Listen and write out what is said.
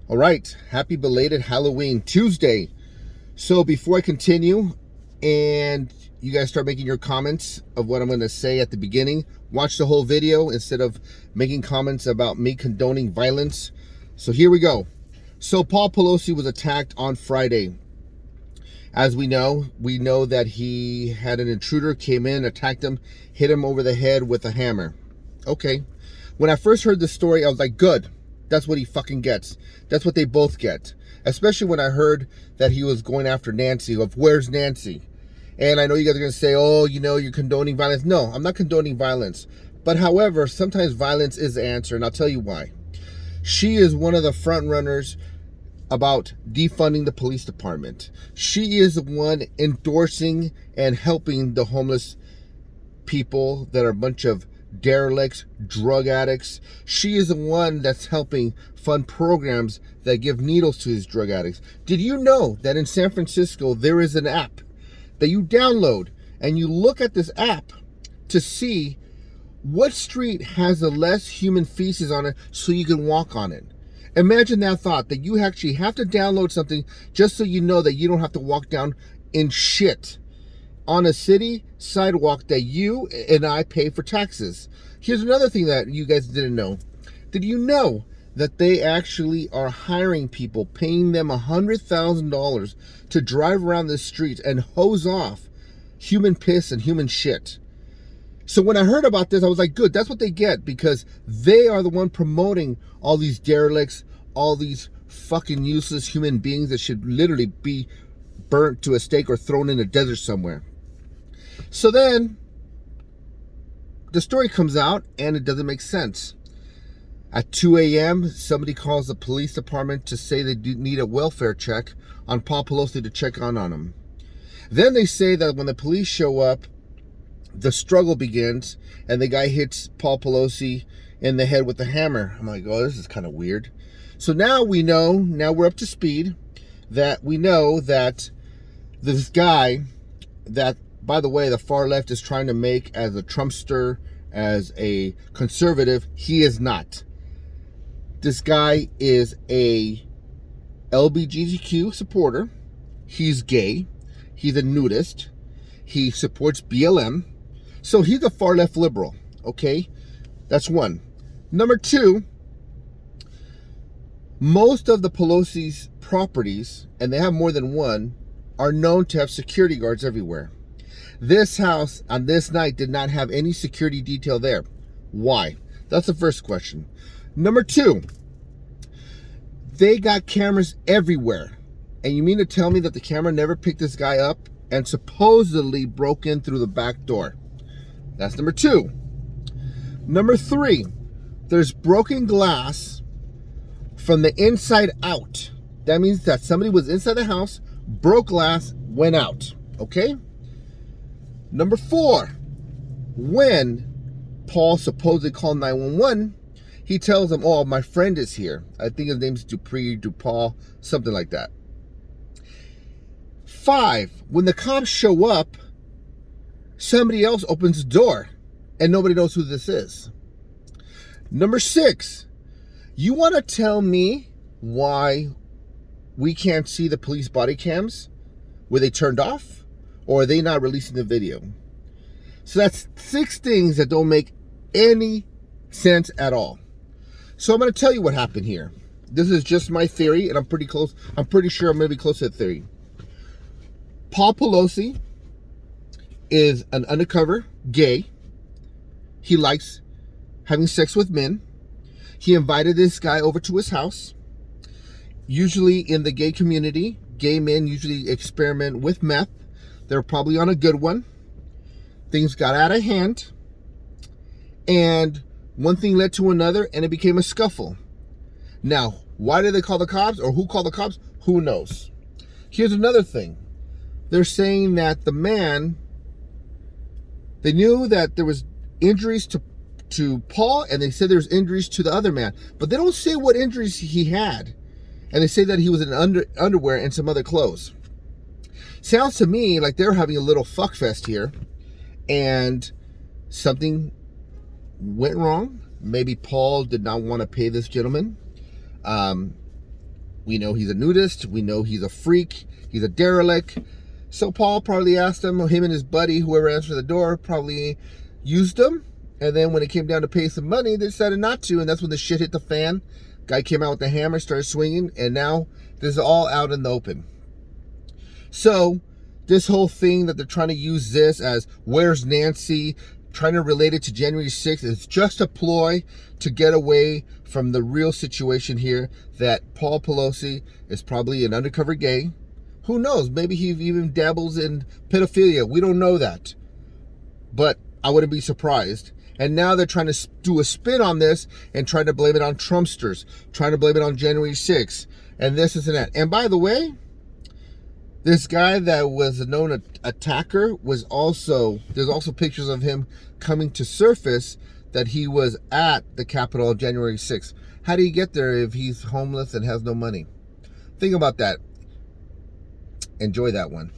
All right, happy belated Halloween Tuesday. So before I continue and you guys start making your comments of what I'm going to say at the beginning, watch the whole video instead of making comments about me condoning violence. So here we go. So Paul Pelosi was attacked on Friday. As we know that he had an intruder, came in, attacked him, hit him over the head with a hammer. Okay. When I first heard the story, I was like, good. That's what he fucking gets. That's what they both get. Especially when I heard that he was going after Nancy, of where's Nancy? And I know you guys are going to say, oh, you're condoning violence. No, I'm not condoning violence. But however, sometimes violence is the answer, and I'll tell you why. She is one of the front runners about defunding the police department. She is the one endorsing and helping the homeless people that are a bunch of derelicts, drug addicts. She is the one that's helping fund programs that give needles to these drug addicts. Did you know that in San Francisco there is an app that you download and you look at this app to see what street has the less human feces on it so you can walk on it? Imagine that thought, that you actually have to download something just so you know that you don't have to walk down in shit on a city sidewalk that you and I pay for taxes. Here's another thing that you guys didn't know. Did you know that they actually are hiring people, paying them $100,000 to drive around the streets and hose off human piss and human shit? So when I heard about this, I was like, good, that's what they get, because they are the one promoting all these derelicts, all these fucking useless human beings that should literally be burnt to a stake or thrown in a desert somewhere. So then the story comes out and it doesn't make sense. At 2 a.m., somebody calls the police department to say they need a welfare check on Paul Pelosi to check on him. Then they say that when the police show up, the struggle begins and the guy hits Paul Pelosi in the head with a hammer. I'm like, oh, this is kind of weird. So now we're up to speed, that we know that this guy that, by the way, the far left is trying to make as a Trumpster, as a conservative, he is not. This guy is a LGBTQ supporter. He's gay. He's a nudist. He supports BLM. So he's a far left liberal, okay? That's one. Number two, most of the Pelosi's properties, and they have more than one, are known to have security guards everywhere. This house on this night did not have any security detail there. Why? That's the first question. Number two, they got cameras everywhere. And you mean to tell me that the camera never picked this guy up and supposedly broke in through the back door? That's number two. Number three, there's broken glass from the inside out. That means that somebody was inside the house, broke glass, went out. Okay? Number four, when Paul supposedly called 911, he tells them, oh, my friend is here. I think his name's DuPaul, something like that. 5, when the cops show up, somebody else opens the door and nobody knows who this is. Number 6, you want to tell me why we can't see the police body cams? Were they turned off, or are they not releasing the video? So that's 6 things that don't make any sense at all. So I'm going to tell you what happened here. This is just my theory, and I'm pretty sure I'm going to be close to the theory. Paul Pelosi is an undercover gay. He likes having sex with men. He invited this guy over to his house. Usually in the gay community, gay men usually experiment with meth. They're probably on a good one. Things got out of hand. And one thing led to another, and it became a scuffle. Now, why did they call the cops, or who called the cops? Who knows? Here's another thing. They're saying that the man, they knew that there was injuries to Paul, and they said there's injuries to the other man, but they don't say what injuries he had, and they say that he was in underwear and some other clothes. Sounds to me like they're having a little fuck fest here, and something went wrong. Maybe Paul did not want to pay this gentleman. We know he's a nudist. We know he's a freak. He's a derelict. So Paul probably asked him and his buddy, whoever answered the door, probably used him. And then when it came down to pay some money, they decided not to. And that's when the shit hit the fan. Guy came out with the hammer, started swinging. And now this is all out in the open. So this whole thing that they're trying to use this as where's Nancy, trying to relate it to January 6th, is just a ploy to get away from the real situation here that Paul Pelosi is probably an undercover gay. Who knows? Maybe he even dabbles in pedophilia. We don't know that. But I wouldn't be surprised. And now they're trying to do a spin on this and trying to blame it on Trumpsters, trying to blame it on January 6th, and this and that. And by the way, this guy that was a known attacker was also, there's also pictures of him coming to surface that he was at the Capitol on January 6th. How do you get there if he's homeless and has no money? Think about that. Enjoy that one.